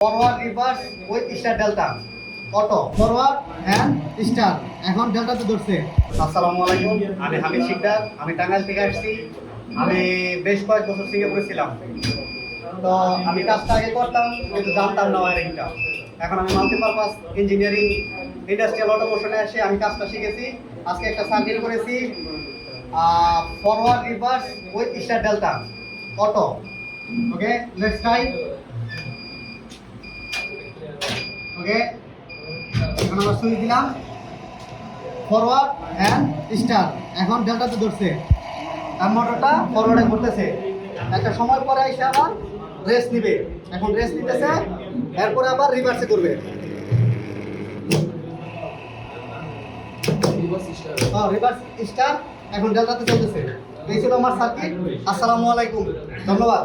Forward reverse with star delta auto forward and star এখন ডেল্টাতে ধরছে। আসসালামু আলাইকুম, আমি হামিদ শিকদার, আমি টাঙ্গাইল থেকে আসছি। আমি বেশ কয়েক বছর সিঙ্গাপুরে ছিলাম। তো আমি কাজটা আগে করতাম কিন্তু জানতাম না ওয়ারিংটা। এখন আমি মাল্টিপারপাস ইঞ্জিনিয়ারিং ইন্ডাস্ট্রিয়াল অটোমোশনে এসে আমি কাজটা শিখেছি। আজকে একটা সার্কিট করেছি forward reverse with star delta auto. Okay, let's try. Okay, এখন আমরা সুইচ দিলাম ফরওয়ার্ড অ্যান্ড স্টার, এখন ডেল্টাতে ধরছে আর মোটরটা ফরওয়ার্ডে ঘুরতেছে। একটা সময় পরে এসে আবার রেস্ট নিবে, এখন রেস্ট নিতেছে, এরপরে আবার রিভার্সে করবে। রিভার্স স্টার, এখন ডেল্টাতে চলতেছে। এই ছিল আমার সার্কিট। আসসালামু আলাইকুম, ধন্যবাদ।